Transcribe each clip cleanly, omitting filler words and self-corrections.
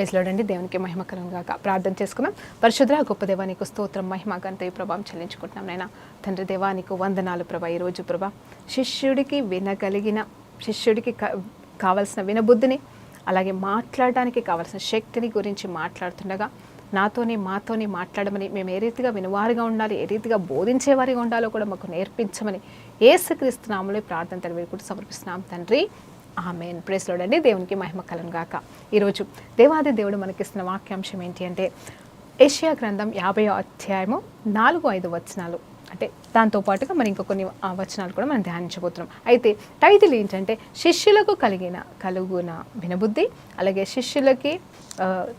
Praise lord అండి. దేవునికి మహిమ కలుగును గాక. ప్రార్థన చేసుకుందాం. పరిశుద్ధ గొప్ప దేవా నీకు స్తోత్రం, మహిమ ఘనత ప్రభావం చెల్లించుకుంటున్నాం. నాయన తండ్రి దేవా నీకు వందనాలు ప్రభా. ఈరోజు ప్రభా శిష్యుడికి వినగలిగిన, శిష్యుడికి కావలసిన వినబుద్ధిని, అలాగే మాట్లాడడానికి కావలసిన శక్తిని గురించి మాట్లాడుతుండగా మాతోని మాట్లాడమని, మేము ఏ రీతిగా వినువారిగా ఉండాలి, ఏ రీతిగా బోధించేవారిగా ఉండాలో కూడా మాకు నేర్పించమని యేసుక్రీస్తు నామములో ప్రార్థన తెలియకుండా సమర్పిస్తున్నాం తండ్రి, ఆమేన్. ప్రైజ్ లార్డ్ అండి. దేవునికి మహిమ కలుగును గాక. ఈరోజు దేవాది దేవుడు మనకిస్తున్న వాక్యాంశం ఏంటి అంటే యెషయా గ్రంథం 50వ అధ్యాయము 4-5 వచనాలు. అంటే దాంతోపాటుగా మరి ఇంకో కొన్ని వచనాలు కూడా మనం ధ్యానించబోతున్నాం. అయితే టైటిల్ ఏంటంటే శిష్యులకు కలుగున వినబుద్ధి, అలాగే శిష్యులకి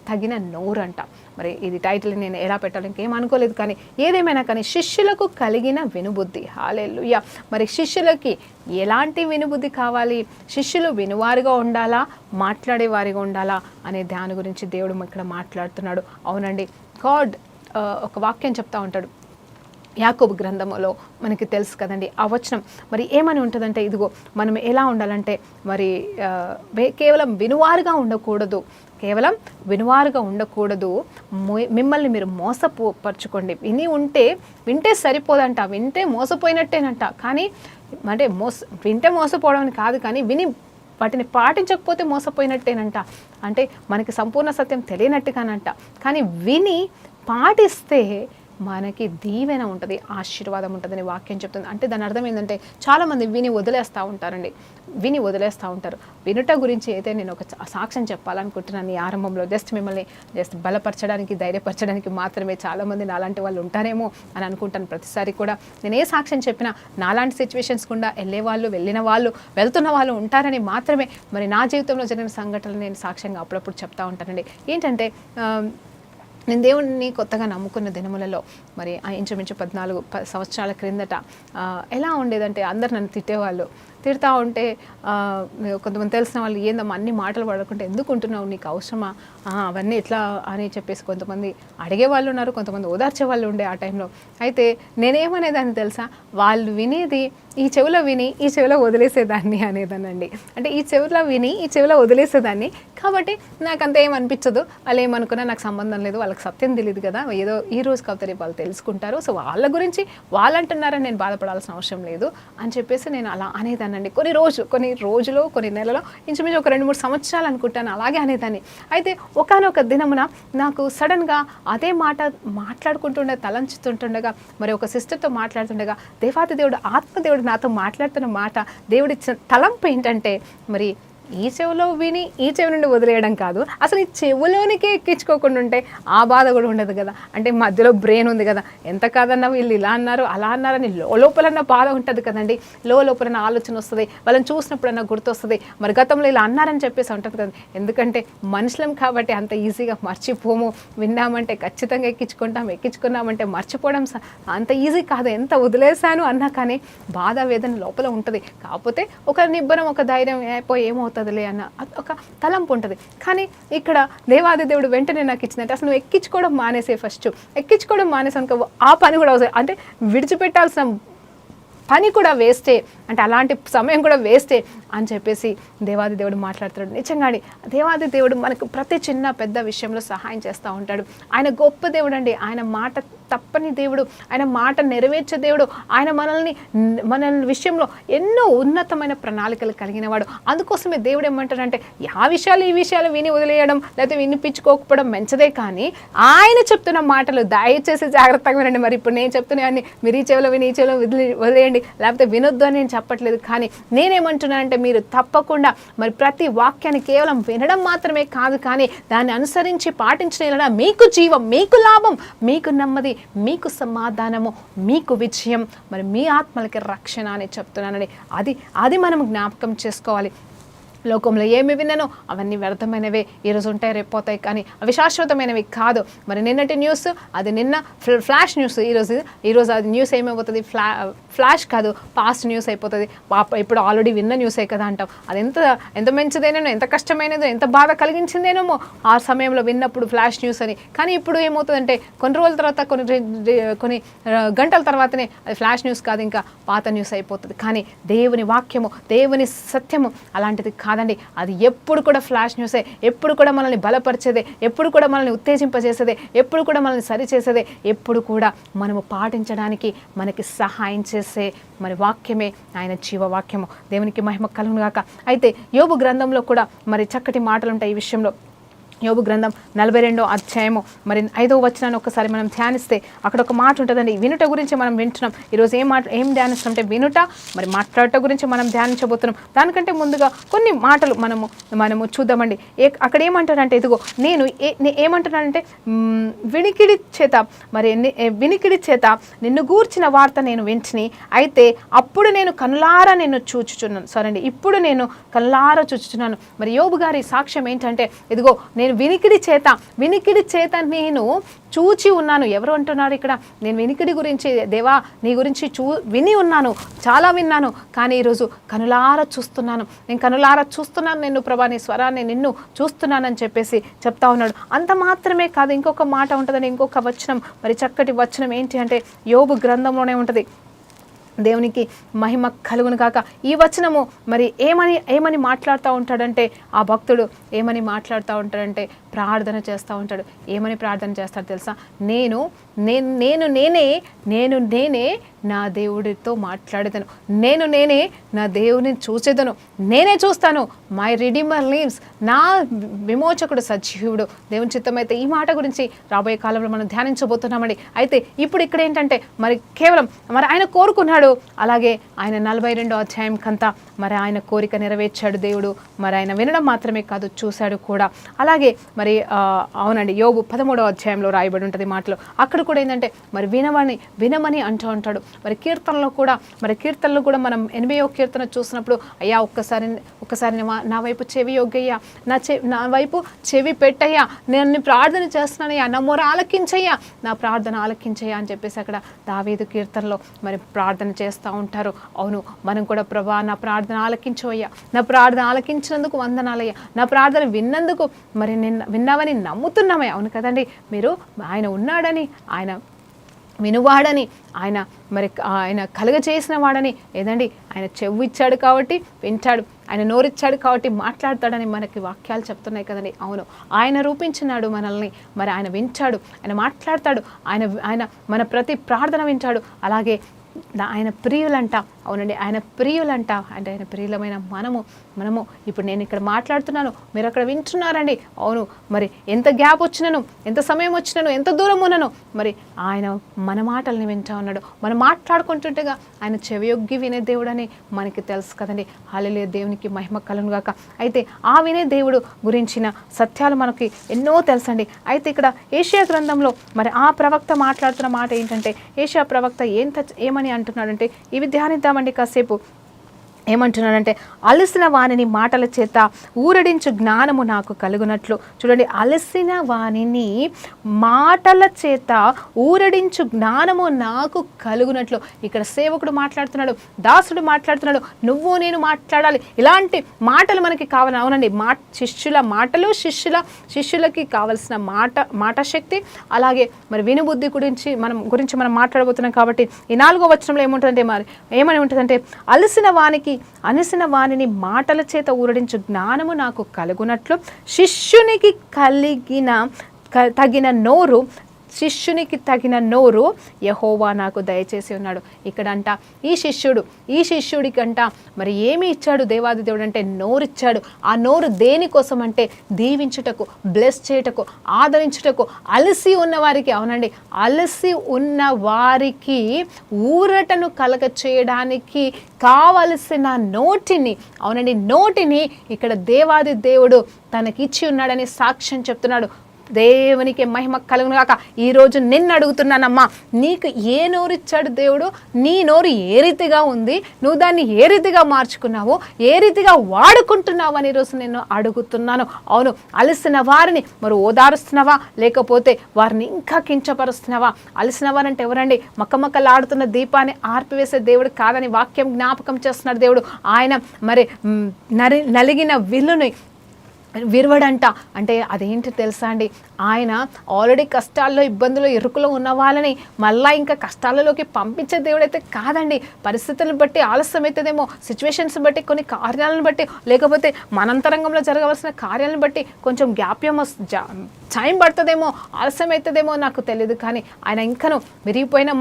తగిన నోరు అంట. మరి ఇది టైటిల్ నేను ఎలా పెట్టాలి ఇంకేం అనుకోలేదు, కానీ ఏదేమైనా కానీ శిష్యులకు కలిగిన వినుబుద్ధి. హల్లెలూయా. మరి శిష్యులకి ఎలాంటి వినుబుద్ధి కావాలి, శిష్యులు వినువారిగా ఉండాలా, మాట్లాడేవారిగా ఉండాలా అనే దాని గురించి దేవుడు ఇక్కడ మాట్లాడుతున్నాడు. అవునండి, గాడ్ ఒక వాక్యం చెప్తా ఉంటాడు యాకోబు గ్రంథంలో, మనకి తెలుసు కదండి ఆ వచనం. మరి ఏమని ఉంటుందంటే, ఇదిగో మనం ఎలా ఉండాలంటే మరి కేవలం వినువారుగా ఉండకూడదు, మిమ్మల్ని మీరు మోసపరచుకోండి. వింటే సరిపోదంట, వింటే మోసపోయినట్టేనంట. కానీ అంటే వింటే మోసపోవడం కాదు, కానీ విని వాటిని పాటించకపోతే మోసపోయినట్టేనంట. అంటే మనకి సంపూర్ణ సత్యం తెలియనట్టుగానంట. కానీ విని పాటిస్తే మనకి దీవెన ఉంటుంది, ఆశీర్వాదం ఉంటుందని వాక్యం చెప్తుంది. అంటే దాని అర్థం ఏంటంటే చాలామంది విని వదిలేస్తూ ఉంటారు. వినుట గురించి అయితే నేను ఒక సాక్ష్యం చెప్పాలనుకుంటున్నాను ఈ ఆరంభంలో. మిమ్మల్ని బలపరచడానికి, ధైర్యపరచడానికి మాత్రమే. చాలామంది నాలాంటి వాళ్ళు ఉంటారేమో అని అనుకుంటాను ప్రతిసారి కూడా. నేను ఏ సాక్ష్యం చెప్పినా నాలాంటి సిచ్యువేషన్స్ గుండా వెళ్ళిన వాళ్ళు, వెళ్తున్న వాళ్ళు ఉంటారని మాత్రమే మరి నా జీవితంలో జరిగిన సంఘటనలు నేను సాక్ష్యంగా అప్పుడప్పుడు చెప్తా ఉంటానండి. ఏంటంటే నేను దేవుడిని కొత్తగా నమ్ముకున్న దినములలో మరి ఇంచుమించు 14 సంవత్సరాల క్రిందట ఎలా ఉండేదంటే, అందరు నన్ను తిడతా ఉంటే కొంతమంది తెలిసిన వాళ్ళు, ఏందమ్మా అన్ని మాటలు పడకుంటే ఎందుకు ఉంటున్నావు, నీకు అవసరమా, అవన్నీ ఎట్లా అని చెప్పేసి కొంతమంది అడిగే వాళ్ళు ఉన్నారు, కొంతమంది ఓదార్చే వాళ్ళు ఉండే ఆ టైంలో. అయితే నేనేమనేదాన్ని తెలుసా, వాళ్ళు వినేది ఈ చెవిలో విని ఈ చెవిలో వదిలేసేదాన్ని అనేదానండి. అంటే ఈ చెవిలో విని ఈ చెవిలో వదిలేసేదాన్ని. కాబట్టి నాకు అంత ఏమనిపించదు, వాళ్ళు ఏమనుకున్నా నాకు సంబంధం లేదు, వాళ్ళకి సత్యం తెలియదు కదా, ఏదో ఈ రోజు కాకపోతే రేపు వాళ్ళు తెలుసుకుంటారు, సో వాళ్ళ గురించి వాళ్ళు అంటున్నారని నేను బాధపడాల్సిన అవసరం లేదు అని చెప్పేసి నేను అలా అనేదాన్ని. కొన్ని రోజులు కొన్ని నెలలో ఇంచుమించు ఒక 2-3 సంవత్సరాలు అనుకుంటాను అలాగే అనేదాన్ని. అయితే ఒకానొక దినమున నాకు సడన్గా అదే మాట తలంచుతుండగా మరి ఒక సిస్టర్తో మాట్లాడుతుండగా దేవాది దేవుడు, ఆత్మదేవుడు నాతో మాట్లాడుతున్న మాట, దేవుడిచ్చిన తలంపు ఏంటంటే, మరి ఈ చెవిలో విని ఈ చెవి నుండి వదిలేయడం కాదు, అసలు ఈ చెవులోనికే ఎక్కించుకోకుండా ఉంటే ఆ బాధ కూడా ఉండదు కదా. అంటే మధ్యలో బ్రెయిన్ ఉంది కదా, ఎంత కాదన్నా వీళ్ళు ఇలా అన్నారు అలా అన్నారని లోపలన్న బాధ ఉంటుంది కదండి, లోపలన్న ఆలోచన వస్తుంది, వాళ్ళని చూసినప్పుడన్నా గుర్తొస్తుంది, మరి గతంలో ఇలా అన్నారని చెప్పేసి ఉంటుంది కదా. ఎందుకంటే మనుషులం కాబట్టి అంత ఈజీగా మర్చిపోము. విన్నామంటే ఖచ్చితంగా ఎక్కించుకున్నామంటే మర్చిపోవడం అంత ఈజీ కాదు. ఎంత వదిలేశాను అన్నా కానీ బాధ వేదన లోపల ఉంటుంది. కాకపోతే ఒక నిబ్బరం, ఒక ధైర్యం, ఏమవుతుందిలే అన్న ఒక తలంపు ఉంటుంది. కానీ ఇక్కడ దేవాది దేవుడు వెంటనే నాకు ఇచ్చిందంటే, అసలు నువ్వు ఎక్కించుకోవడం మానేసాను, ఆ పని కూడా అవసరం, అంటే విడిచిపెట్టాల్సిన పని కూడా వేస్టే, అంటే అలాంటి సమయం కూడా వేస్టే అని చెప్పేసి దేవాది దేవుడు మాట్లాడుతున్నాడు. నిజంగానే దేవాది దేవుడు మనకు ప్రతి చిన్న పెద్ద విషయంలో సహాయం చేస్తూ ఉంటాడు. ఆయన గొప్ప దేవుడు అండి. ఆయన మాట తప్పని దేవుడు, ఆయన మాట నెరవేర్చే దేవుడు. ఆయన మన విషయంలో ఎన్నో ఉన్నతమైన ప్రణాళికలు కలిగిన వాడు. అందుకోసమే దేవుడు ఏమంటాడంటే, ఈ విషయాలు విని వదిలేయడం లేకపోతే వినిపించుకోకపోవడం మంచిదే, కానీ ఆయన చెప్తున్న మాటలు దయచేసి జాగ్రత్తగా వినండి. మరి ఇప్పుడు నేను చెప్తున్నాను, మీరు ఈ చెవిలో విని ఈ చెవిలో వదిలేయండి, లేకపోతే వినొద్దు అని నేను చెప్పట్లేదు. కానీ నేనేమంటున్నానంటే, మీరు తప్పకుండా మరి ప్రతి వాక్యాన్ని కేవలం వినడం మాత్రమే కాదు, కానీ దాన్ని అనుసరించి పాటించడం మీకు జీవం, మీకు లాభం, మీకు నెమ్మది, మీకు సమాధానము, మీకు విజయం, మరి మీ ఆత్మలకి రక్షణ అని చెప్తున్నానని అది మనం జ్ఞాపకం చేసుకోవాలి. లోకంలో ఏమి విన్నానో అవన్నీ వ్యర్థమైనవే, ఈరోజు ఉంటాయి రేపు పోతాయి, కానీ అవి శాశ్వతమైనవి కాదు. మరి నిన్నటి న్యూస్ అది నిన్న ఫ్లాష్ న్యూస్, ఈరోజు అది న్యూస్ ఏమైపోతుంది, ఫ్లాష్ కాదు, పాస్ట్ న్యూస్ అయిపోతుంది. ఇప్పుడు ఆల్రెడీ విన్న న్యూసే కదా అంటాం. అది ఎంత మంచిదైనానో, ఎంత కష్టమైనదో, ఎంత బాధ కలిగించిందేనేమో ఆ సమయంలో విన్నప్పుడు ఫ్లాష్ న్యూస్ అని. కానీ ఇప్పుడు ఏమవుతుందంటే కొన్ని రోజుల తర్వాత, కొన్ని గంటల తర్వాతనే అది ఫ్లాష్ న్యూస్ కాదు, ఇంకా పాత న్యూస్ అయిపోతుంది. కానీ దేవుని వాక్యము, దేవుని సత్యము అలాంటిది కాదు. కాదండి, అది ఎప్పుడు కూడా ఫ్లాష్ న్యూసే, ఎప్పుడు కూడా మనల్ని బలపరిచేదే, ఎప్పుడు కూడా మనల్ని ఉత్తేజింపజేసేదే, ఎప్పుడు కూడా మనల్ని సరిచేసేదే, ఎప్పుడు కూడా మనము పాటించడానికి మనకి సహాయం చేసే మరి వాక్యమే ఆయన జీవవాక్యము. దేవునికి మహిమ కలుగును గాక. అయితే యోబు గ్రంథంలో కూడా మరి చక్కటి మాటలు ఉంటాయి ఈ విషయంలో. యోబు గ్రంథం 42వ అధ్యాయము మరి 5వ వచనాన్ని ఒకసారి మనం ధ్యానిస్తే అక్కడ ఒక మాట ఉంటుందండి. వినుట గురించి మనం వింటున్నాం. ఈరోజు ఏం ధ్యానిస్తుంటే వినుట, మరి మాట్లాడట గురించి మనం ధ్యానించబోతున్నాం. దానికంటే ముందుగా కొన్ని మాటలు మనము చూద్దామండి. అక్కడ ఏమంటారంటే, ఇదిగో నేను ఏమంటున్నానంటే, వినికిడి చేత నిన్ను గూర్చిన వార్త నేను వింటిని, అయితే అప్పుడు నేను కనులారా నిన్ను చూచుచున్నాను. సరే అండి, ఇప్పుడు నేను కనులారా చూచుచున్నాను. మరి యోబు గారి సాక్ష్యం ఏంటంటే, ఇదిగో నేను వినికిడి చేత నేను చూచి ఉన్నాను. ఎవరు అంటున్నారు ఇక్కడ? నేను వినికిడి గురించి, దేవా నీ గురించి విని ఉన్నాను, చాలా విన్నాను, కానీ ఈరోజు కనులారా చూస్తున్నాను. నేను కనులారా చూస్తున్నాను నిన్ను ప్రభా, నీ స్వరాన్ని నిన్ను చూస్తున్నానని చెప్పేసి చెప్తా ఉన్నాడు. అంత మాత్రమే కాదు, ఇంకొక మాట ఉంటుందని, ఇంకొక వచనం, మరి చక్కటి వచనం ఏంటి అంటే యోబు గ్రంథంలోనే ఉంటుంది. దేవునికి మహిమ కలుగును కాక. ఈ వచనము మరి ఏమని మాట్లాడుతూ ఉంటాడంటే, ఆ భక్తుడు ఏమని మాట్లాడుతూ ఉంటాడంటే, ప్రార్థన చేస్తూ ఉంటాడు. ఏమని ప్రార్థన చేస్తాడు తెలుసా? నేను నేనే నా దేవుడితో మాట్లాడేదను, నేనే నా దేవుని చూసేదను, నేనే చూస్తాను. మై రిడీమర్ లివ్స్, నా విమోచకుడు సజీవుడు. దేవుని చిత్తమైతే ఈ మాట గురించి రాబోయే కాలంలో మనం ధ్యానించబోతున్నామండి. అయితే ఇప్పుడు ఇక్కడ ఏంటంటే, మరి కేవలం మరి ఆయన కోరుకున్నాడు, అలాగే ఆయన 42వ అధ్యాయం కంతా మరి ఆయన కోరిక నెరవేర్చాడు దేవుడు. మరి ఆయన వినడం మాత్రమే కాదు, చూశాడు కూడా. అలాగే మరి అవునండి, యోబు 13వ అధ్యాయంలో రాయబడి ఉంటుంది మాటలు. అక్కడ కూడా ఏంటంటే, మరి వినమని అంటూ ఉంటాడు. మరి కీర్తనలో కూడా మనం 80వ కీర్తన చూసినప్పుడు, అయ్యా ఒక్కసారి నా వైపు చెవి యొగ్గయ్యా, నా వైపు చెవి పెట్టయ్యా, నేను ప్రార్థన చేస్తున్నానయ్యా, నా మొర ఆలకించయ్యా, నా ప్రార్థన ఆలకించయ్యా అని చెప్పేసి అక్కడ దావీదు కీర్తనలో మరి ప్రార్థన చేస్తూ ఉంటారు. అవును, మనం కూడా ప్రభా నా ప్రార్థన ఆలకించవయ్యా, నా ప్రార్థన ఆలకించినందుకు వందనాలయ్యా, నా ప్రార్థన విన్నందుకు మరి విన్నావని నమ్ముతున్నామయ్యా. అవును కదండి, మీరు ఆయన ఉన్నాడని, ఆయన వినువాడని, ఆయన కలుగజేసిన వాడని, ఏదండి ఆయన చెవు ఇచ్చాడు కాబట్టి వింటాడు, ఆయన నోరిచ్చాడు కాబట్టి మాట్లాడతాడని మనకి వాక్యాలు చెప్తున్నాయి కదండి. అవును, ఆయన రూపించినాడు మనల్ని, మరి ఆయన వింటాడు, ఆయన మాట్లాడతాడు, ఆయన మన ప్రతి ప్రార్థన వింటాడు. అలాగే ఆయన ప్రియులంట. అవునండి, ఆయన ప్రియులంట. అంటే ఆయన ప్రియులమైన మనము ఇప్పుడు నేను ఇక్కడ మాట్లాడుతున్నాను, మీరు అక్కడ వింటున్నారండి. అవును, మరి ఎంత గ్యాప్ వచ్చినను, ఎంత సమయం వచ్చినను, ఎంత దూరం ఉన్నాను, మరి ఆయన మన మాటల్ని వింటా ఉన్నాడు. మనం మాట్లాడుకుంటుంటేగా ఆయన చెవియొగ్గి వినే దేవుడు అని మనకి తెలుసు కదండి. హల్లెలూయా, దేవునికి మహిమ కలుగును గాక. అయితే ఆ వినే దేవుడు గురించిన సత్యాలు మనకి ఎన్నో తెలుసండి. అయితే ఇక్కడ ఏషియా గ్రంథంలో మరి ఆ ప్రవక్త మాట్లాడుతున్న మాట ఏంటంటే, ఏషియా ప్రవక్త ఏమని అంటున్నాడంటే, ఇవి ధ్యానిద్దామండి కాసేపు. ఏమంటున్నాడంటే, అలసిన వానిని మాటల చేత ఊరడించు జ్ఞానము నాకు కలుగునట్లు. చూడండి, అలసిన వానిని మాటల చేత ఊరడించు జ్ఞానము నాకు కలుగునట్లు. ఇక్కడ సేవకుడు మాట్లాడుతున్నాడు, దాసుడు మాట్లాడుతున్నాడు, నువ్వు నేను మాట్లాడాలి. ఇలాంటి మాటలు మనకి కావాలి. అవునండి, శిష్యుల మాటలు, శిష్యులకి కావలసిన మాట శక్తి, అలాగే మరి వినుబుద్ధి గురించి మనం మాట్లాడబోతున్నాం. కాబట్టి ఈ 4వ వచనంలో ఏమని ఉంటుందంటే, అలసిన వానిని మాటల చేత ఊరడించు జ్ఞానము నాకు కలుగునట్లు శిష్యునికి తగిన నోరు యెహోవా నాకు దయచేసి ఉన్నాడు. ఇక్కడంట ఈ శిష్యుడికంట మరి ఏమి ఇచ్చాడు దేవాది దేవుడు అంటే, నోరిచ్చాడు. ఆ నోరు దేనికోసం అంటే, దీవించుటకు, బ్లెస్ చేయుటకు, ఆదరించుటకు, అలసి ఉన్న వారికి, అవునండి అలసి ఉన్న వారికి ఊరటను కలగ చేయడానికి కావలసిన నోటిని ఇక్కడ దేవాది దేవుడు తనకిచ్చి ఉన్నాడని సాక్ష్యం చెప్తున్నాడు. దేవునికి మహిమ కలుగును గాక. ఈరోజు నిన్ను అడుగుతున్నానమ్మా, నీకు ఏ నోరిచ్చాడు దేవుడు? నీ నోరు ఏ రీతిగా ఉంది? నువ్వు దాన్ని ఏ రీతిగా మార్చుకున్నావు, ఏ రీతిగా వాడుకుంటున్నావు అని ఈరోజు నేను అడుగుతున్నాను. అవును, అలసిన వారిని మరి ఓదారుస్తున్నావా, లేకపోతే వారిని ఇంకా కించపరుస్తున్నావా? అలసిన వారంటే ఎవరండి? మక్కమక్కలాడుతున్న దీపాన్ని ఆర్పివేసే దేవుడు కాదని వాక్యం జ్ఞాపకం చేస్తున్నాడు దేవుడు. ఆయన మరి నలిగిన విల్లుని విరవడంట. అంటే అదేంటి తెలుసా అండి, ఆయన ఆల్రెడీ కష్టాల్లో, ఇబ్బందులు, ఇరుకులో ఉన్న వాళ్ళని మళ్ళీ ఇంకా కష్టాలలోకి పంపించే దేవుడైతే కాదండి. పరిస్థితులను బట్టి ఆలస్యం అవుతుందేమో, సిచ్యువేషన్స్ బట్టి, కొన్ని కార్యాలను బట్టి, లేకపోతే మనంతరంగంలో జరగవలసిన కార్యాలను బట్టి కొంచెం గ్యాప్యం టైం పడుతుందేమో, ఆలస్యం అవుతుందేమో నాకు తెలియదు. కానీ ఆయన ఇంకను విరిగిపోయిన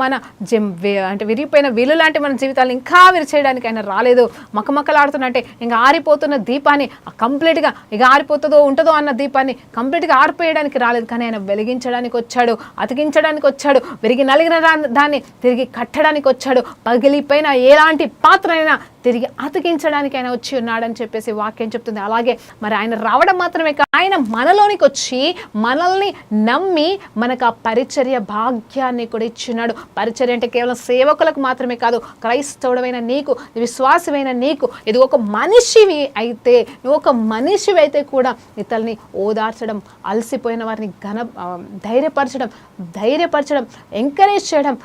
విరిగిపోయిన వీలు లాంటి మన జీవితాలను ఇంకా విరిచేయడానికి ఆయన రాలేదు. మకమకలాడుతున్నట్టే ఇంకా ఆరిపోతున్న దీపాన్ని కంప్లీట్గా ఇక ఆరిపోతుందో ఉంటుందో అన్న దీపాన్ని కంప్లీట్గా ఆరిపోయడానికి రాలేదు. కానీ ఆయన వెలిగించడానికి వచ్చాడు, అతికించడానికి వచ్చాడు, విరిగి నలిగిన దాన్ని తిరిగి కట్టడానికి వచ్చాడు. పగిలిపోయిన ఎలాంటి పాత్ర అయినా తిరిగి అతికించడానికి ఆయన వచ్చి ఉన్నాడని చెప్పేసి వాక్యం చెప్తుంది. అలాగే మరి ఆయన రావడం మాత్రమే కాదు, ఆయన మనలోనికి వచ్చి మనల్ని నమ్మి మనకు ఆ పరిచర్య భాగ్యాన్ని కూడా ఇచ్చిన్నాడు. పరిచర్య అంటే కేవలం సేవకులకు మాత్రమే కాదు, క్రైస్తవుడమైన నీకు, విశ్వాసమైన నీకు, ఇది ఒక మనిషివి అయితే, నువ్వు ఒక మనిషివి అయితే కూడా ఇతరుల్ని ఓదార్చడం, అలసిపోయిన వారిని ధైర్యపరచడం, ఎంకరేజ్ చేయడం,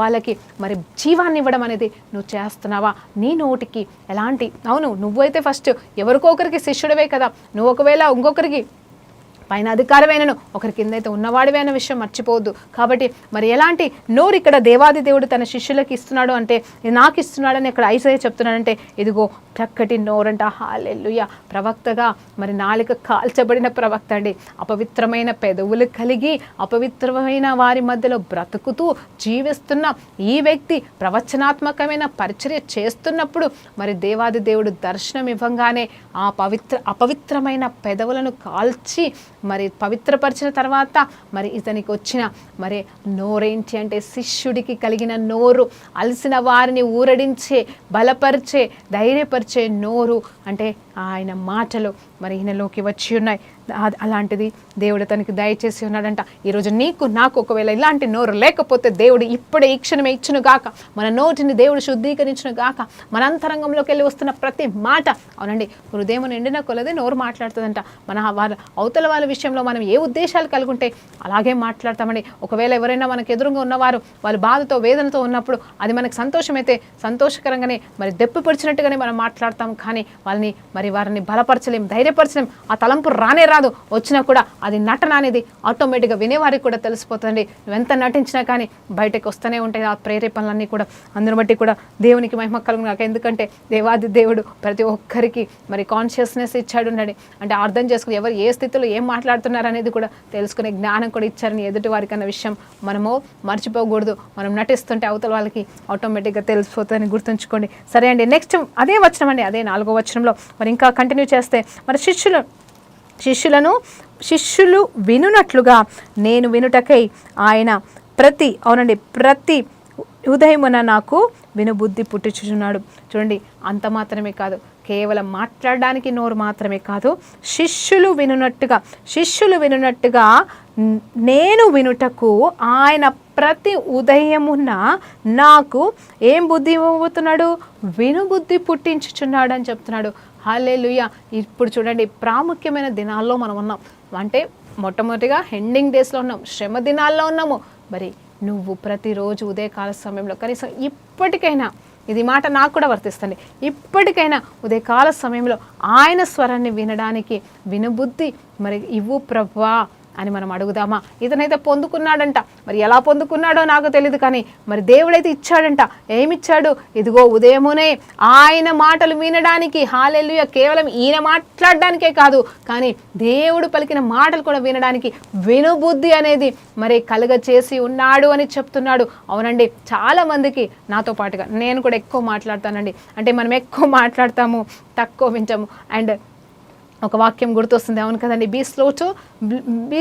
వాళ్ళకి మరి జీవాన్ని ఇవ్వడం అనేది నువ్వు చేస్తున్నావా? నీ నోటికి ఎలాంటి, అవును నువ్వైతే ఫస్ట్ ఎవరికో ఒకరికి శిష్యుడవే కదా, నువ్వు ఒకవేళ ఇంకొకరికి పైన అధికారమైనను ఒకరి కింద అయితే ఉన్నవాడివే అన్న విషయం మర్చిపోవద్దు. కాబట్టి మరి ఎలాంటి నోరు ఇక్కడ దేవాది దేవుడు తన శిష్యులకు ఇస్తున్నాడు అంటే, నాకు ఇస్తున్నాడని ఇక్కడ ఐసయ్య చెప్తున్నాడంటే, ఇదిగో చక్కటి నోరంట. హల్లెలూయా. ప్రవక్తగా మరి నాలుక కాల్చబడిన ప్రవక్త అండి. అపవిత్రమైన పెదవులు కలిగి అపవిత్రమైన వారి మధ్యలో బ్రతుకుతూ జీవిస్తున్న ఈ వ్యక్తి ప్రవచనాత్మకమైన పరిచర్య చేస్తున్నప్పుడు మరి దేవాది దేవుడు దర్శనం ఇవ్వంగానే ఆ అపవిత్రమైన పెదవులను కాల్చి మరి పవిత్రపరిచిన తర్వాత మరి ఇతనికి వచ్చిన మరి నోరేంటి అంటే, శిష్యుడికి కలిగిన నోరు, అలసిన వారిని ఊరడించే, బలపరిచే, ధైర్యపరిచే నోరు అంటే ఆయన మాటలు మరి ఈయనలోకి వచ్చి ఉన్నాయి. అలాంటిది దేవుడు తనకి దయచేసి ఉన్నాడంట. ఈరోజు నీకు నాకు ఒకవేళ ఇలాంటి నోరు లేకపోతే దేవుడు ఇప్పుడే ఈ క్షణమే ఇచ్చును గాక, మన నోటిని దేవుడు శుద్ధీకరించును గాక. మన అంతరంగంలోకి వెళ్ళి వస్తున్న ప్రతి మాట, అవునండి, హృదయం నిండిన కొలది నోరు మాట్లాడుతుందంట. మన వాళ్ళ అవతల వాళ్ళ విషయంలో మనం ఏ ఉద్దేశాలు కలుగుంటే అలాగే మాట్లాడతామండి. ఒకవేళ ఎవరైనా మనకు ఎదురుగా ఉన్నవారు వాళ్ళు బాధతో, వేదనతో ఉన్నప్పుడు అది మనకు సంతోషమైతే సంతోషకరంగానే మరి దెప్పి పొడిచినట్టుగానే మనం మాట్లాడతాం. కానీ వారిని బలపరచలేం, ధైర్యపరచలేం. ఆ తలంపు రానే రాదు, వచ్చినా కూడా అది నటన అనేది ఆటోమేటిక్గా వినేవారికి కూడా తెలిసిపోతుంది. నువ్వెంత నటించినా కానీ బయటకు వస్తూనే ఉంటాయి ఆ ప్రేరేపణలన్నీ కూడా. అందుని బట్టి కూడా దేవునికి మహిమ కలుగును. ఎందుకంటే దేవాది దేవుడు ప్రతి ఒక్కరికి మరి కాన్షియస్నెస్ ఇచ్చాడు అంటే అర్థం చేసుకుని ఎవరు ఏ స్థితిలో ఏం మాట్లాడుతున్నారు అనేది కూడా తెలుసుకునే జ్ఞానం కూడా ఇచ్చారని ఎదుటి వారికి అన్న విషయం మనము మర్చిపోకూడదు. మనం నటిస్తుంటే అవతల వాళ్ళకి ఆటోమేటిక్గా తెలిసిపోతుందని గుర్తుంచుకోండి. సరే అండి, నెక్స్ట్ అదే వచనం అండి, అదే 4వ వచనంలో మరి ఇంకా కంటిన్యూ చేస్తే, మరి శిష్యులు వినునట్లుగా నేను వినుటకై ఆయన ప్రతి ఉదయమున నాకు వినుబుద్ధి పుట్టించుచున్నాడు. చూడండి, అంత మాత్రమే కాదు, కేవలం మాట్లాడడానికి నోరు మాత్రమే కాదు, శిష్యులు వినున్నట్టుగా నేను వినుటకు ఆయన ప్రతి ఉదయమున నాకు ఏం బుద్ధి ఇవ్వబోతున్నాడు? వినుబుద్ధి పుట్టించుచున్నాడు అని చెప్తున్నాడు. హల్లెలూయా. ఇప్పుడు చూడండి, ప్రాముఖ్యమైన దినాల్లో మనం ఉన్నాం. అంటే మొట్టమొదటిగా ఎండింగ్ డేస్లో ఉన్నాం, శ్రమ దినాల్లో ఉన్నాము. మరి నువ్వు ప్రతిరోజు ఉదయకాల సమయంలో కనీసం ఇప్పటికైనా, ఇది మాట నాకు కూడా వర్తిస్తుంది, ఇప్పటికైనా ఉదయకాల సమయంలో ఆయన స్వరాన్ని వినడానికి వినుబుద్ధి మరి ఇవ్వు ప్రభువా అని మనం అడుగుదామా? ఇతనైతే పొందుకున్నాడంట, మరి ఎలా పొందుకున్నాడో నాకు తెలియదు, కానీ మరి దేవుడైతే ఇచ్చాడంట. ఏమిచ్చాడు? ఇదిగో ఉదయమునే ఆయన మాటలు వినడానికి. హల్లెలూయా. కేవలం ఈయన మాట్లాడడానికే కాదు, కానీ దేవుడు పలికిన మాటలు కూడా వినడానికి వినుబుద్ధి అనేది మరి కలుగ చేసి ఉన్నాడు అని చెప్తున్నాడు. అవునండి, చాలా మందికి నాతో పాటుగా నేను కూడా ఎక్కువ మాట్లాడతానండి. అంటే మనం ఎక్కువ మాట్లాడతాము, తక్కువ వింటాము. అండ్ ఒక వాక్యం గుర్తొస్తుంది, అవును కదండి, be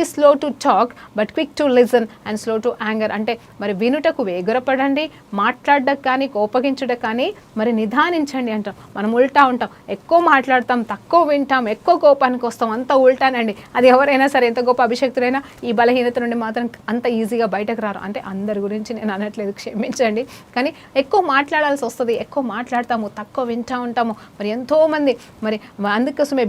slow to talk but quick to listen and slow to anger. అంటే మరి వినుటకు వేగురపడండి, మాట్లాడడానికి కానీ కోపగించడానికి కానీ మరి నిదానించండి అంటాం. మనం ఉల్టా ఉంటాం, ఎక్కువ మాట్లాడతాం, తక్కువ వింటాం, ఎక్కువ కోపానికి వస్తాం, అంత ఉల్టానండి. అది ఎవరైనా సరే, ఎంత గొప్ప అభిషక్తులైనా ఈ బలహీనత నుండి మాత్రం అంత ఈజీగా బయటకు రారు. అంటే అందరి గురించి నేను అనట్లేదు, క్షమించండి. కానీ ఎక్కువ మాట్లాడాల్సి వస్తుంది, ఎక్కువ మాట్లాడతాము, తక్కువ వింటూ ఉంటాము. మరి ఎంతోమంది మరి అందుకోసమే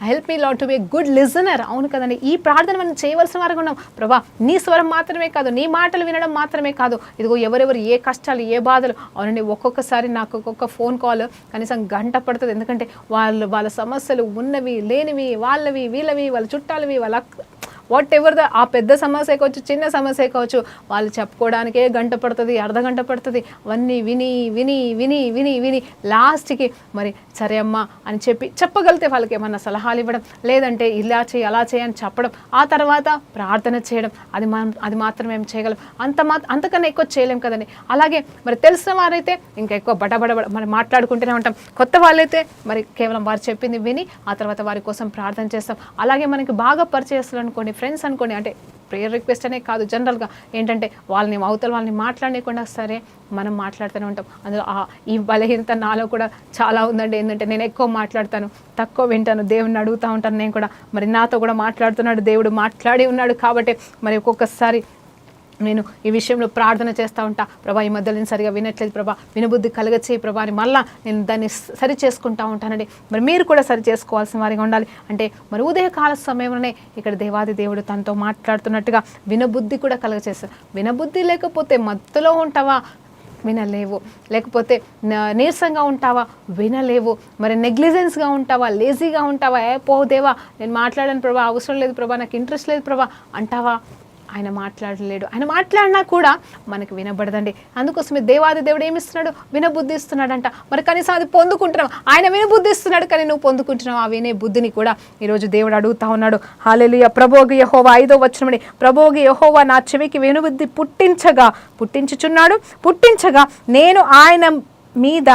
help me lord to be a good listener. అవును కదండి, ఈ ప్రార్థన మనం చేయవలసిన వారికి ఉన్నాం. ప్రభా నీ స్వరం మాత్రమే కాదు, నీ మాటలు వినడం మాత్రమే కాదు, ఇదిగో ఎవరెవరు ఏ కష్టాలు ఏ బాధలు, అవునండి ఒక్కొక్కసారి నాకు ఒక్కొక్క ఫోన్ కాల్ కనీసం గంట పడుతుంది. ఎందుకంటే వాళ్ళ సమస్యలు ఉన్నవి లేనివి, వాళ్ళవి వీళ్ళవి, వాళ్ళ చుట్టాలవి, వాళ్ళ వాట్ ఎవర్ ఆ పెద్ద సమస్య కావచ్చు, చిన్న సమస్య కావచ్చు, వాళ్ళు చెప్పుకోవడానికే గంట పడుతుంది, అర్ధగంట పడుతుంది. అవన్నీ విని విని విని విని విని లాస్ట్కి మరి సరే అమ్మా అని చెప్పగలిగితే వాళ్ళకి ఏమన్నా సలహాలు ఇవ్వడం, లేదంటే ఇలా చేయి అలా చేయి అని చెప్పడం, ఆ తర్వాత ప్రార్థన చేయడం, అది మాత్రం మేము చేయగలం. అంతకన్నా ఎక్కువ చేయలేం కదండి. అలాగే మరి తెలిసిన వారైతే ఇంకా ఎక్కువ బడబడ మరి మాట్లాడుకుంటూనే ఉంటాం. కొత్త వాళ్ళైతే మరి కేవలం వారు చెప్పింది విని ఆ తర్వాత వారి కోసం ప్రార్థన చేస్తాం. అలాగే మనకి బాగా పరిచయస్తులు అనుకోండి, ఫ్రెండ్స్ అనుకోండి, అంటే ప్రేయర్ రిక్వెస్ట్ అనే కాదు, జనరల్గా ఏంటంటే వాళ్ళని మాట్లాడకుండా సరే మనం మాట్లాడుతూనే ఉంటాం. అందులో ఈ బలహీనత నాలో కూడా చాలా ఉందండి. ఏంటంటే నేను ఎక్కువ మాట్లాడతాను, తక్కువ వింటాను, దేవుడిని అడుగుతూ ఉంటాను. నేను కూడా మరి నాతో కూడా మాట్లాడుతున్నాడు, దేవుడు మాట్లాడి ఉన్నాడు కాబట్టి మరి ఒక్కొక్కసారి నేను ఈ విషయంలో ప్రార్థన చేస్తూ ఉంటా. ప్రభా ఈ మధ్యలో నేను సరిగా వినట్లేదు ప్రభా, వినబుద్ధి కలగచేయి ప్రభా అని మళ్ళీ నేను దాన్ని సరి చేసుకుంటూ ఉంటానండి. మరి మీరు కూడా సరి చేసుకోవాల్సిన వారిగా ఉండాలి. అంటే మరి ఉదయకాల సమయంలోనే ఇక్కడ దేవాది దేవుడు తనతో మాట్లాడుతున్నట్టుగా వినబుద్ధి కూడా కలగచేస్తారు. వినబుద్ధి లేకపోతే మత్తులో ఉంటావా, వినలేవు. లేకపోతే నీరసంగా ఉంటావా, వినలేవు. మరి నెగ్లిజెన్స్గా ఉంటావా, లేజీగా ఉంటావా, దేవా నేను మాట్లాడాను ప్రభా, అవసరం లేదు ప్రభా, నాకు ఇంట్రెస్ట్ లేదు ప్రభా అంటావా, ఆయన మాట్లాడలేడు. ఆయన మాట్లాడినా కూడా మనకు వినబడదండి. అందుకోసమే దేవాది దేవుడు ఏమిస్తున్నాడు, వినబుద్ధి ఇస్తున్నాడంట. మరి కనీసం అది పొందుకుంటున్నావు, ఆయన వినబుద్ధి ఇస్తున్నాడు కానీ నువ్వు పొందుకుంటున్నావు. ఆ వినే బుద్ధిని కూడా ఈరోజు దేవుడు అడుగుతా ఉన్నాడు. హల్లెలూయా. ప్రభువు యెహోవా 5వ వచనం, ప్రభువు యెహోవా నా చెవికి వినబుద్ధి పుట్టించగా నేను ఆయన మీద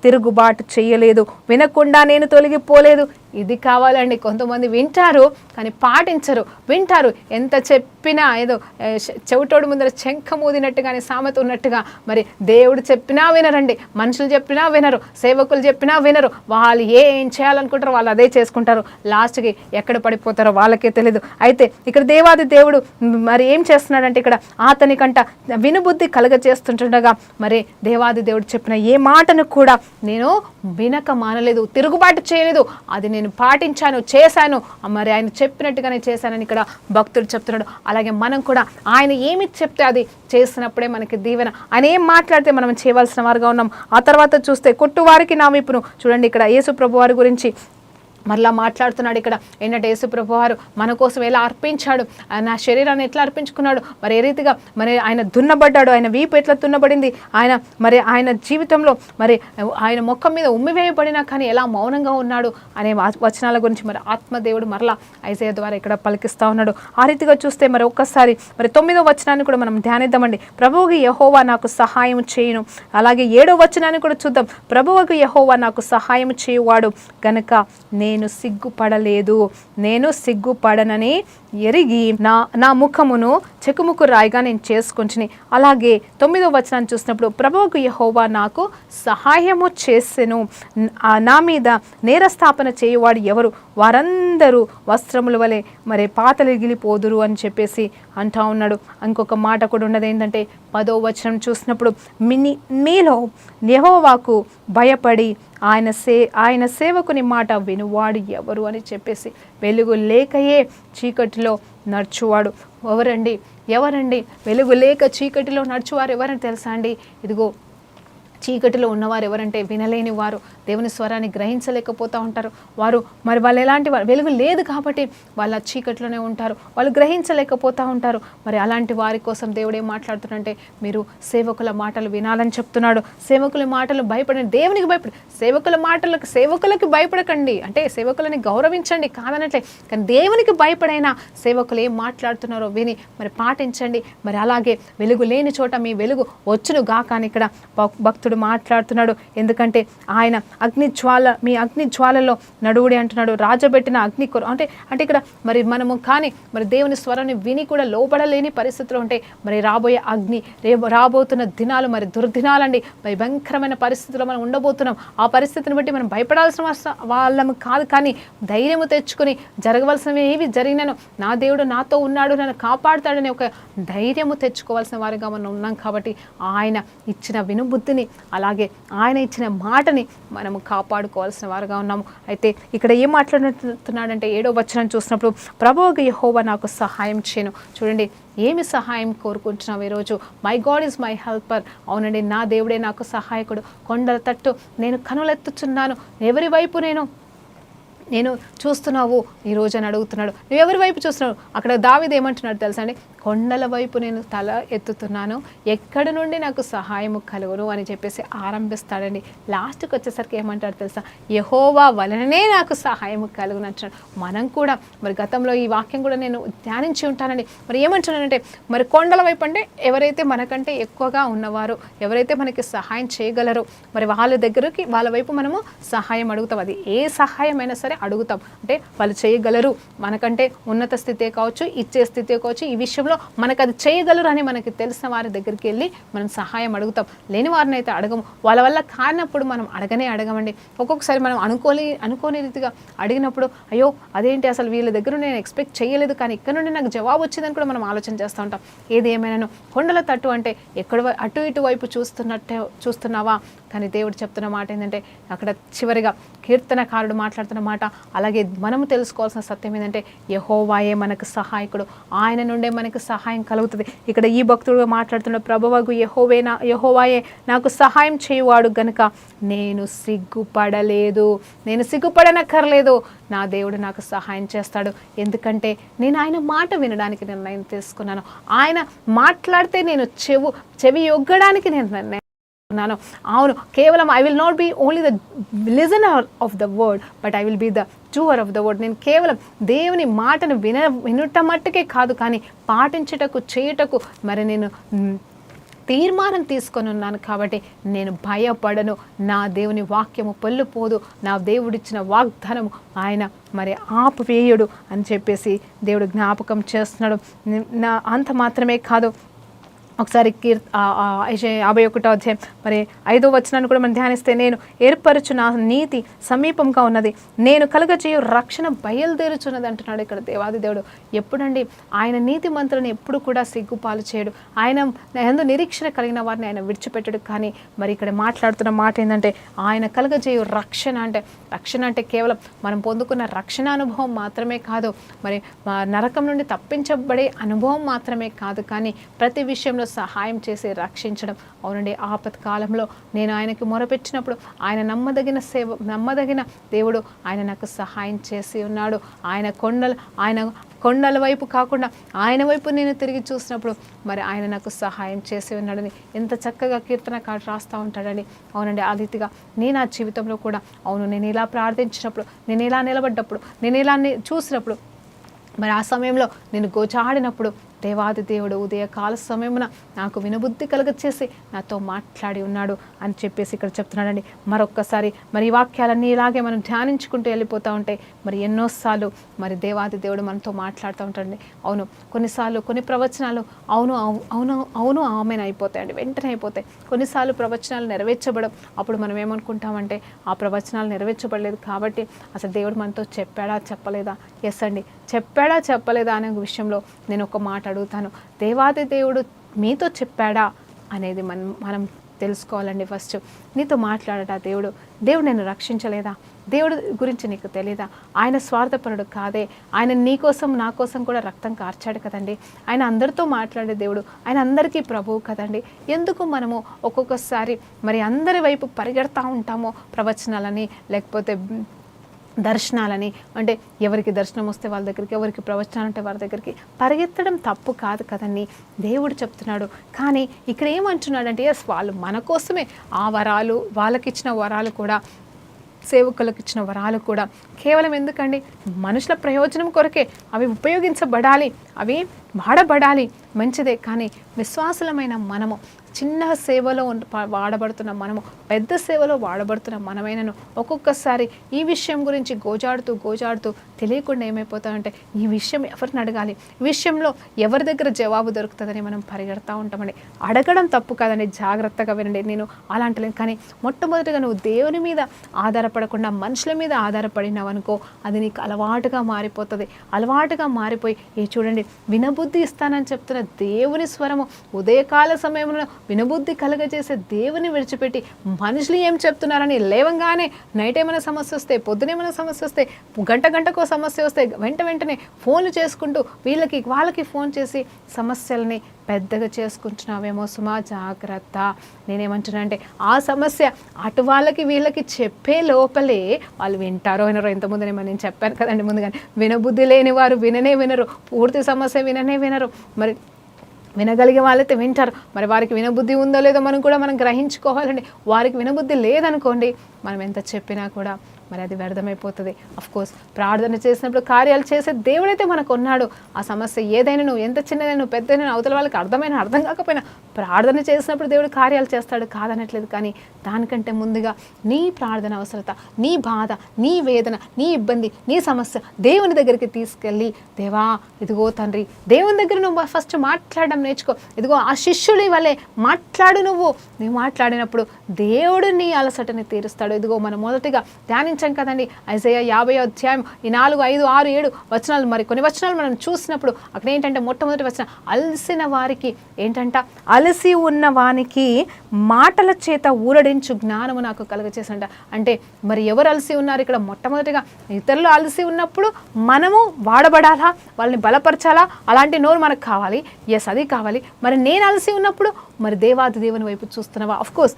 తిరుగుబాటు చేయలేదు, వినకుండా నేను తొలగిపోలేదు. ఇది కావాలండి. కొంతమంది వింటారు కానీ పాటించరు. వింటారు, ఎంత చెప్పినా ఏదో చెవిటోడు ముందర శంఖ మూదినట్టుగానే సామెత ఉన్నట్టుగా మరి దేవుడు చెప్పినా వినరండి, మనుషులు చెప్పినా వినరు, సేవకులు చెప్పినా వినరు. వాళ్ళు ఏం చేయాలనుకుంటారో వాళ్ళు అదే చేసుకుంటారు. లాస్ట్కి ఎక్కడ పడిపోతారో వాళ్ళకే తెలియదు. అయితే ఇక్కడ దేవాది దేవుడు మరి ఏం చేస్తున్నాడంటే ఇక్కడ అతనికంట వినుబుద్ధి కలగచేస్తుండగా మరి దేవాది దేవుడు చెప్పిన ఏ మాటను కూడా నేను వినక మానలేదు, తిరుగుబాటు చేయలేదు. అది నేను పాటించాను, చేశాను, మరి ఆయన చెప్పినట్టుగానే చేశానని ఇక్కడ భక్తుడు చెప్తున్నాడు. అలాగే మనం కూడా ఆయన ఏమి చెప్తే అది చేసినప్పుడే మనకి దీవెన. ఆయన ఏం మాట్లాడితే మనం చేయవలసిన వారుగా ఉన్నాం. ఆ తర్వాత చూస్తే కొట్టువారికి నా వీపును, చూడండి ఇక్కడ యేసు ప్రభు వారి గురించి మరలా మాట్లాడుతున్నాడు. ఇక్కడ ఏంటంటే యేసు ప్రభు వారు మన కోసం ఎలా అర్పించాడు, నా శరీరాన్ని ఎట్లా అర్పించుకున్నాడు, మరి ఏ రీతిగా మరి ఆయన దున్నబడ్డాడు, ఆయన వీపు ఎట్లా దున్నబడింది, ఆయన జీవితంలో మరి ఆయన ముఖం మీద ఉమ్మివేయబడినా కానీ ఎలా మౌనంగా ఉన్నాడు అనే వచనాల గురించి మరి ఆత్మదేవుడు మరలా ఐజయా ద్వారా ఇక్కడ పలికిస్తూ ఉన్నాడు. ఆ రీతిగా చూస్తే మరి ఒక్కసారి మరి 9వ వచనాన్ని కూడా మనం ధ్యానిద్దామండి. ప్రభువుకి యెహోవా నాకు సహాయం చేయును. అలాగే 7వ వచనాన్ని కూడా చూద్దాం. ప్రభువుకి యెహోవా నాకు సహాయం చేయువాడు గనుక నేను సిగ్గుపడనని ఎరిగి నా ముఖమును చెకుముకు రాయిగా నేను చేసుకుంటుని. అలాగే 9వ వచనాన్ని చూసినప్పుడు ప్రభువుకు యెహోవా నాకు సహాయము చేసెను, నా మీద నేరస్థాపన చేయువాడు ఎవరు, వారందరూ వస్త్రముల వలె మరి పాతలిగిలిపోదురు అని చెప్పేసి అంటా ఉన్నాడు. ఇంకొక మాట కూడా ఉన్నది ఏంటంటే 10వ వచనం చూసినప్పుడు మీలో యెహోవాకు భయపడి ఆయన సేవకుని మాట వినువాడు ఎవరు అని చెప్పేసి, వెలుగు లేకయే చీకటిలో నడుచువాడు ఎవరండి వెలుగు లేక చీకటిలో నడుచువారు ఎవరని తెలుసా అండి? ఇదిగో చీకటిలో ఉన్నవారు ఎవరంటే వినలేని వారు, దేవుని స్వరాన్ని గ్రహించలేకపోతూ ఉంటారు. వాళ్ళు ఎలాంటి వారు, వెలుగు లేదు కాబట్టి వాళ్ళ చీకటిలోనే ఉంటారు, వాళ్ళు గ్రహించలేకపోతూ ఉంటారు. మరి అలాంటి వారి కోసం దేవుడు ఏం మాట్లాడుతున్నాడంటే మీరు సేవకుల మాటలు వినాలని చెప్తున్నాడు. సేవకుల మాటలు భయపడండి, దేవునికి భయపడి సేవకులకి భయపడకండి. అంటే సేవకులని గౌరవించండి కాదనట్లే, కానీ దేవునికి భయపడైనా సేవకులు ఏం మాట్లాడుతున్నారో విని మరి పాటించండి. మరి అలాగే వెలుగు లేని చోట మీ వెలుగు వచ్చును గాక అని ఇక్కడ భక్తుడు మాట్లాడుతున్నాడు. ఎందుకంటే ఆయన మీ అగ్ని జ్వాలలో నడువుడి అంటున్నాడు. రాజబెట్టిన అగ్ని అంటే ఇక్కడ మరి మనము కానీ మరి దేవుని స్వరాన్ని విని కూడా లోబడలేని పరిస్థితులు ఉంటే మరి రాబోయే అగ్ని రాబోతున్న దినాలు మరి దుర్దినాలండి. మరి భయంకరమైన పరిస్థితుల్లో మనం ఉండబోతున్నాం. ఆ పరిస్థితిని బట్టి మనం భయపడాల్సిన వాళ్ళము కాదు, కానీ ధైర్యము తెచ్చుకొని జరగవలసినవి ఏవి జరిగినాను, నా దేవుడు నాతో ఉన్నాడు, నన్ను కాపాడుతాడని ఒక ధైర్యము తెచ్చుకోవాల్సిన వారిగా మనం ఉన్నాం. కాబట్టి ఆయన ఇచ్చిన వినుబుద్ధిని అలాగే ఆయన ఇచ్చిన మాటని మనము కాపాడుకోవాల్సిన వారుగా ఉన్నాము. అయితే ఇక్కడ ఏం మాట్లాడుతున్నాడంటే 7వ వచనం చూసినప్పుడు ప్రభువు యెహోవా నాకు సహాయం చేయను. చూడండి, ఏమి సహాయం కోరుకుంటున్నావు ఈరోజు? My God is my helper. అవునండి, నా దేవుడే నాకు సహాయకుడు. కొండల తట్టు నేను కనులెత్తుచున్నాను, ఎవరి వైపు నేను చూస్తున్నావు ఈరోజు అని అడుగుతున్నాడు. నువ్వు ఎవరి వైపు చూస్తున్నావు? అక్కడ దావీదు ఏమంటున్నాడు తెలుసా అండి? కొండల వైపు నేను తల ఎత్తుతున్నాను, ఎక్కడి నుండి నాకు సహాయము కలుగును అని చెప్పేసి ఆరంభిస్తాడండి. లాస్ట్కి వచ్చేసరికి ఏమంటాడు తెలుసా? యెహోవా వలననే నాకు సహాయము కలుగును అంటున్నాడు. మనం కూడా మరి గతంలో ఈ వాక్యం కూడా నేను ధ్యానించి ఉంటానండి. మరి ఏమంటున్నానంటే, మరి కొండల వైపు అంటే ఎవరైతే మనకంటే ఎక్కువగా ఉన్నవారు, ఎవరైతే మనకి సహాయం చేయగలరో, మరి వాళ్ళ వైపు మనము సహాయం అడుగుతాం. అది ఏ సహాయమైనా సరే అడుగుతాం. అంటే వాళ్ళు చేయగలరు, మనకంటే ఉన్నత స్థితే కావచ్చు, ఇచ్చే స్థితే కావచ్చు, ఈ విషయంలో మనకు అది చేయగలరు అని మనకి తెలిసిన వారి దగ్గరికి వెళ్ళి మనం సహాయం అడుగుతాం. లేని వారిని అయితే అడగము. వాళ్ళ వల్ల కానప్పుడు మనం అడగమండి. ఒక్కొక్కసారి మనం అనుకోని రీతిగా అడిగినప్పుడు, అయ్యో అదేంటి అసలు వీళ్ళ దగ్గర నేను ఎక్స్పెక్ట్ చేయలేదు, కానీ ఇక్కడ నుండి నాకు జవాబు వచ్చిందని కూడా మనం ఆలోచన చేస్తూ ఉంటాం. ఏది ఏమైనాను కొండల తట్టు అంటే ఎక్కడ అటు ఇటు వైపు చూస్తున్నావా? కానీ దేవుడు చెప్తున్న మాట ఏంటంటే, అక్కడ చివరిగా కీర్తనకారుడు మాట్లాడుతున్న మాట, అలాగే మనము తెలుసుకోవాల్సిన సత్యం ఏంటంటే, యెహోవాయే మనకు సహాయకుడు, ఆయన నుండే మనకు సహాయం కలుగుతుంది. ఇక్కడ ఈ భక్తుడు మాట్లాడుతున్న ప్రభువగు యెహోవాయే నాకు సహాయం చేయువాడు గనుక నేను సిగ్గుపడనక్కర్లేదు. నా దేవుడు నాకు సహాయం చేస్తాడు. ఎందుకంటే నేను ఆయన మాట వినడానికి నిర్ణయం తీసుకున్నాను. ఆయన మాట్లాడితే నేను చెవి యొగ్గడానికి నేను నిర్ణయం. అవును, కేవలం I will not be only the listener of the word, but I will be the doer of the word. నేను కేవలం దేవుని మాటను వినుట మట్టుకే కాదు, కానీ పాటించుటకు చేయుటకు మరి నేను తీర్మానం తీసుకొని ఉన్నాను. కాబట్టి నేను భయపడను. నా దేవుని వాక్యము పొల్లుపోదు. నా దేవుడిచ్చిన వాగ్దానము ఆయన మరి ఆపువేయుడు అని చెప్పేసి దేవుడు జ్ఞాపకం చేస్తున్నాడు. అంత మాత్రమే కాదు, ఒకసారి 51వ అధ్యాయం మరి 5వ వచనాన్ని కూడా మనం ధ్యానిస్తే, నేను ఏర్పరచు నా నీతి సమీపంగా ఉన్నది, నేను కలుగజేయు రక్షణ బయలుదేరుచున్నది అంటున్నాడు ఇక్కడ దేవాది దేవుడు. ఎప్పుడండి ఆయన నీతి మంత్రులను ఎప్పుడు కూడా సిగ్గుపాలు చేయడు. ఆయన ఎందు నిరీక్షణ కలిగిన వారిని ఆయన విడిచిపెట్టడు. కానీ మరి ఇక్కడ మాట్లాడుతున్న మాట ఏంటంటే, ఆయన కలుగజేయు రక్షణ అంటే కేవలం మనం పొందుకున్న రక్షణ అనుభవం మాత్రమే కాదు, మరి నరకం నుండి తప్పించబడే అనుభవం మాత్రమే కాదు, కానీ ప్రతి విషయంలో సహాయం చేసి రక్షించడం. అవునండి, ఆపత్కాలంలో నేను ఆయనకి మొరపెట్టినప్పుడు ఆయన నమ్మదగిన దేవుడు, ఆయన నాకు సహాయం చేసి ఉన్నాడు. ఆయన కొండల వైపు కాకుండా ఆయన వైపు నేను తిరిగి చూసినప్పుడు మరి ఆయన నాకు సహాయం చేసి ఉన్నాడని ఎంత చక్కగా కీర్తనకారుడు రాస్తూ ఉంటాడని. అవునండి, ఆ రీతిగా నేను ఆ జీవితంలో కూడా, అవును, నేను ఇలా ప్రార్థించినప్పుడు, నేను ఇలా నిలబడ్డప్పుడు, నేను ఇలా చూసినప్పుడు, మరి ఆ సమయంలో నేను గోచాడినప్పుడు దేవాది దేవుడు ఉదయకాల సమయమున నాకు వినబుద్ధి కలుగచేసి నాతో మాట్లాడి ఉన్నాడు అని చెప్పేసి ఇక్కడ చెప్తున్నాడండి. మరొక్కసారి మరి ఈ వాక్యాలన్నీ ఇలాగే మనం ధ్యానించుకుంటూ వెళ్ళిపోతూ ఉంటే మరి ఎన్నోసార్లు మరి దేవాది దేవుడు మనతో మాట్లాడుతూ ఉంటాడండి. అవును, కొన్నిసార్లు కొన్ని ప్రవచనాలు అవును ఆమెను అయిపోతాయండి, వెంటనే అయిపోతాయి. కొన్నిసార్లు ప్రవచనాలు నెరవేర్చబడం, అప్పుడు మనం ఏమనుకుంటామంటే ఆ ప్రవచనాలు నెరవేర్చబడలేదు కాబట్టి అసలు దేవుడు మనతో చెప్పాడా చెప్పలేదా? ఎస్ అండి, చెప్పాడా చెప్పలేదా అనే విషయంలో నేను ఒక మాట అడుగుతాను. దేవాది దేవుడు మీతో చెప్పాడా అనేది మనం తెలుసుకోవాలండి. ఫస్ట్ నీతో మాట్లాడటా దేవుడు నేను రక్షించలేదా? దేవుడు గురించి నీకు తెలీదా? ఆయన స్వార్థపరుడు కాదే. ఆయన నీ కోసం నా కోసం కూడా రక్తం కార్చాడు కదండి. ఆయన అందరితో మాట్లాడే దేవుడు, ఆయన అందరికీ ప్రభువు కదండి. ఎందుకు మనము ఒక్కొక్కసారి మరి అందరి వైపు పరిగెడతా ఉంటామో, ప్రవచనాలని లేకపోతే దర్శనాలని, అంటే ఎవరికి దర్శనం వస్తే వాళ్ళ దగ్గరికి, ఎవరికి ప్రవచనాలు అంటే వాళ్ళ దగ్గరికి పరిగెత్తడం తప్పు కాదు కదండి, దేవుడు చెప్తున్నాడు. కానీ ఇక్కడ ఏమంటున్నాడంటే, ఎస్, వాళ్ళు మన కోసమే ఆ వరాలు, వాళ్ళకిచ్చిన వరాలు కూడా, సేవకులకు ఇచ్చిన వరాలు కూడా కేవలం ఎందుకండి? మనుషుల ప్రయోజనం కొరకే అవి ఉపయోగించబడాలి, అవి వాడబడాలి, మంచిదే. కానీ విశ్వాసులమైన మనము, చిన్న సేవలో వాడబడుతున్న మనము, పెద్ద సేవలో వాడబడుతున్న మనమైనను ఒక్కొక్కసారి ఈ విషయం గురించి గోజాడుతూ తెలియకుండా ఏమైపోతామంటే, ఈ విషయం ఎవరిని అడగాలి, ఈ విషయంలో ఎవరి దగ్గర జవాబు దొరుకుతుందని మనం పరిగెడతా ఉంటామండి. అడగడం తప్పు కాదండి, జాగ్రత్తగా వినండి. నేను అలాంటి కానీ మొట్టమొదటిగా నువ్వు దేవుని మీద ఆధారపడకుండా మనుషుల మీద ఆధారపడినావనుకో, అది నీకు అలవాటుగా మారిపోతుంది. అలవాటుగా మారిపోయి చూడండి, వినబుద్ధి ఇస్తానని చెప్తున్న దేవుని స్వరము, ఉదయకాల సమయంలో వినబుద్ధి కలగజేసే దేవుని విడిచిపెట్టి మనుషులు ఏం చెప్తున్నారని లేవంగానే నైట్ ఏమైనా సమస్య వస్తే, పొద్దునేమైనా సమస్య వస్తే, గంటకో సమస్య వస్తే వెంటనే ఫోన్లు చేసుకుంటూ వాళ్ళకి ఫోన్ చేసి సమస్యలని పెద్దగా చేసుకుంటున్నావేమో సుమా, జాగ్రత్త. నేనేమంటున్నా అంటే ఆ సమస్య అటు వాళ్ళకి వీళ్ళకి చెప్పే లోపలే వాళ్ళు వింటారో వినరో. ఇంతకుముందు నేను చెప్పాను కదండి ముందుగానే, వినబుద్ధి లేని వారు వినరు, పూర్తి సమస్య వినరు. మరి వినగలిగే వాళ్ళైతే వింటారు. మరి వారికి వినబుద్ధి ఉందో లేదో మనం గ్రహించుకోవాలండి. వారికి వినబుద్ధి లేదనుకోండి, మనం ఎంత చెప్పినా కూడా మరి అది వ్యర్థమైపోతుంది. అఫ్కోర్స్ ప్రార్థన చేసినప్పుడు కార్యాలు చేసే దేవుడైతే మనకు ఉన్నాడు. ఆ సమస్య ఏదైనా, నువ్వు ఎంత చిన్నదైనా పెద్దైనా, అవతల వాళ్ళకి అర్థం కాకపోయినా ప్రార్థన చేసినప్పుడు దేవుడు కార్యాలు చేస్తాడు, కాదనట్లేదు. కానీ దానికంటే ముందుగా నీ ప్రార్థన అవసరత, నీ బాధ, నీ వేదన, నీ ఇబ్బంది, నీ సమస్య దేవుని దగ్గరికి తీసుకెళ్ళి, దేవా ఇదిగో తండ్రి, దేవుని దగ్గర నువ్వు ఫస్ట్ మాట్లాడడం నేర్చుకో. ఇదిగో ఆ శిష్యుడి వల్లే మాట్లాడు. నువ్వు మాట్లాడినప్పుడు దేవుడు నీ అలసటని తీరుస్తాడు. ఇదిగో మనం మొదటిగా ధ్యానించాం కదండి, ఐజయా 50వ అధ్యాయం ఈ 4, 5, 6, 7 వచనాలు. మరి కొన్ని వచనాలు మనం చూసినప్పుడు అక్కడ ఏంటంటే మొట్టమొదటి వచనం, అలసిన వారికి ఏంటంట, అలసి ఉన్న వానికి మాటల చేత ఊరడించు జ్ఞానము నాకు కలుగచేసంట. అంటే మరి ఎవరు అలసి ఉన్నారు ఇక్కడ? మొట్టమొదటిగా ఇతరులు అలసి ఉన్నప్పుడు మనము వాడబడాలా, వాళ్ళని బలపరచాలా, అలాంటి నోరు మనకు కావాలి. ఎస్, అది కావాలి. మరి నేను అలసి ఉన్నప్పుడు మరి దేవాది దేవుని వైపు చూస్తున్నావా? అఫ్కోర్స్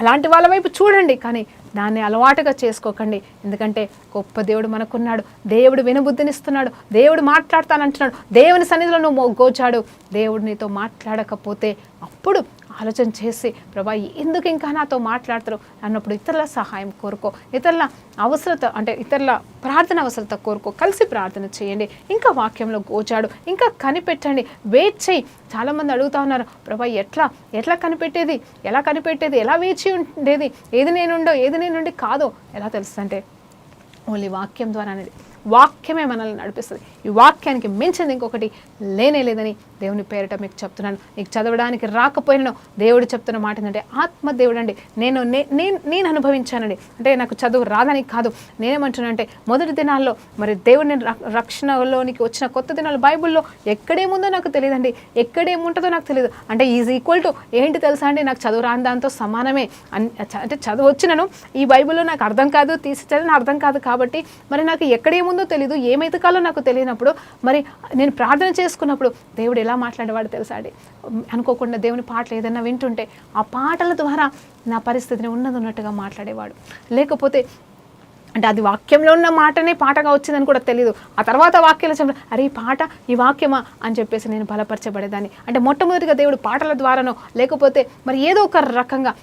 అలాంటి వాళ్ళ వైపు చూడండి, కానీ దాన్ని అలవాటుగా చేసుకోకండి. ఎందుకంటే గొప్ప దేవుడు మనకున్నాడు. దేవుడు వినబుద్ధినిస్తున్నాడు. దేవుడు మాట్లాడతానంటున్నాడు. దేవుని సన్నిధిలో నువ్వు గోచాడు. దేవుడు నీతో మాట్లాడకపోతే అప్పుడు ఆలోచన చేసి, ప్రభా ఎందుకు ఇంకా నాతో మాట్లాడతారు అన్నప్పుడు ఇతరుల సహాయం కోరుకో, ఇతరుల అవసరత అంటే ఇతరుల ప్రార్థన అవసరత కోరుకో, కలిసి ప్రార్థన చేయండి. ఇంకా వాక్యంలో గోచాడు, ఇంకా కనిపెట్టండి, వెయిట్ చేయి. చాలామంది అడుగుతా ఉన్నారు, ప్రభా ఎట్లా కనిపెట్టేది, ఎలా వేచి ఉండేది, ఏది నేనుండి కాదో ఎలా తెలుస్తుందంటే ఓన్లీ వాక్యం ద్వారా అనేది. వాక్యమే మనల్ని నడిపిస్తుంది. ఈ వాక్యానికి మించింది ఇంకొకటి లేదని దేవుని పేరిట మీకు చెప్తున్నాను. నీకు చదవడానికి రాకపోయినా దేవుడు చెప్తున్న మాట ఏంటంటే, ఆత్మదేవుడు అండి. నేను అనుభవించానండి. అంటే నాకు చదువు రాదని కాదు, నేనేమంటున్నానంటే మొదటి దినాల్లో మరి దేవుడిని రక్షణలోనికి వచ్చిన కొత్త దినాలు బైబిల్లో ఎక్కడేముందో నాకు తెలియదండి, ఎక్కడేముంటుందో నాకు తెలియదు. అంటే ఈజ్ ఈక్వల్ టు ఏంటి తెలుసా అండి, నాకు చదువు రాని దాంతో సమానమే. అంటే చదువు వచ్చినను ఈ బైబిల్లో నాకు అర్థం కాదు, తీసి చదివిన అర్థం కాదు. కాబట్టి మరి నాకు ఎక్కడేముందో తెలియదు, ఏమైతకాలో నాకు తెలియనప్పుడు మరి నేను ప్రార్థన చేసుకున్నప్పుడు దేవుడు ఎలా మాట్లాడేవాడు తెలుసా అండి. అనుకోకుండా దేవుని పాటలు ఏదైనా వింటుంటే ఆ పాటల ద్వారా నా పరిస్థితిని ఉన్నట్టుగా మాట్లాడేవాడు. లేకపోతే అంటే అది వాక్యంలో ఉన్న మాటనే పాటగా వచ్చిందని కూడా తెలియదు. ఆ తర్వాత వాక్యాలు చెప్పడం, అరే ఈ పాట ఈ వాక్యమా అని చెప్పేసి నేను బలపరచబడేదాన్ని. అంటే మొట్టమొదటిగా దేవుడు పాటల ద్వారానో లేకపోతే మరి ఏదో ఒక రకంగా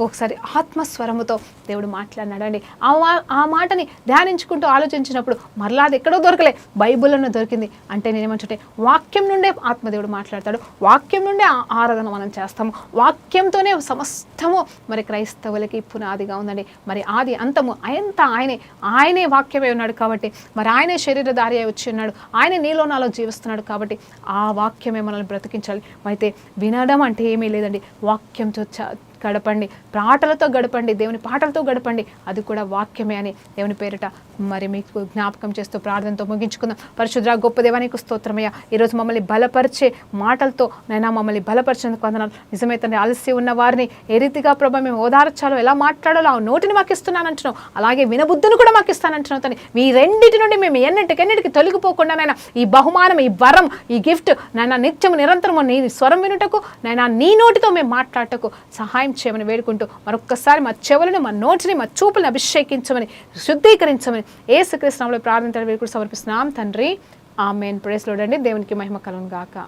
ఒకసారి ఆత్మస్వరముతో దేవుడు మాట్లాడినాడండి. ఆ మాటని ధ్యానించుకుంటూ ఆలోచించినప్పుడు మరలా అది ఎక్కడో దొరకలే, బైబిల్లోనే దొరికింది. అంటే నేనేమంటే వాక్యం నుండే ఆత్మదేవుడు మాట్లాడతాడు, వాక్యం నుండే ఆరాధన మనం చేస్తాము, వాక్యంతోనే సమస్తము మరి క్రైస్తవులకి పునాదిగా ఉందండి. మరి ఆది అంతము అంతా ఆయనే వాక్యమే ఉన్నాడు. కాబట్టి మరి ఆయనే శరీరధారి అయి వచ్చి ఉన్నాడు, ఆయన నీలో నాలో జీవిస్తున్నాడు. కాబట్టి ఆ వాక్యమే మనల్ని బ్రతికించాలి. అయితే వినడం అంటే ఏమీ లేదండి, వాక్యంతో గడపండి, పాటలతో గడపండి, దేవుని పాటలతో గడపండి, అది కూడా వాక్యమే అని దేవుని పేరిట మరి మీకు జ్ఞాపకం చేస్తూ ప్రార్థనతో ముగించుకుందాం. పరిశుద్ధ గొప్ప దేవానికి స్తోత్రమయ్యా. ఈరోజు మమ్మల్ని బలపరిచే మాటలతో నైనా మమ్మల్ని బలపరిచేందుకు వందనాలు. నిజమైతే అలసి ఉన్న వారిని ఏ రీతిగా ప్రభా మేము ఓదార్చాలో, ఎలా మాట్లాడాలో ఆ నోటిని మాకు ఇస్తున్నానంటున్నావు, అలాగే వినబుద్ధిని కూడా మాకు ఇస్తానంటున్నావు. తని ఈ రెండింటి నుండి మేము ఎన్నిటికి తొలగిపోకుండా నైనా ఈ బహుమానం, ఈ వరం, ఈ గిఫ్ట్ నైనా నిత్యము నిరంతరము నీ స్వరం వినుటకు, నైనా నీ నోటితో మేము మాట్లాడటకు సహాయం చేయమని వేడుకుంటూ మరొక్కసారి మా చెవులను, మా నోటిని, మా చూపులను అభిషేకించమని, శుద్ధీకరించమని యేసుక్రీస్తు నామములో ప్రార్థన వేడుకుంటూ సమర్పిస్తున్నాం తండ్రి. ఆమేన్. ప్రైజ్ లార్డ్ అండి. దేవునికి మహిమ కలుగును గాక.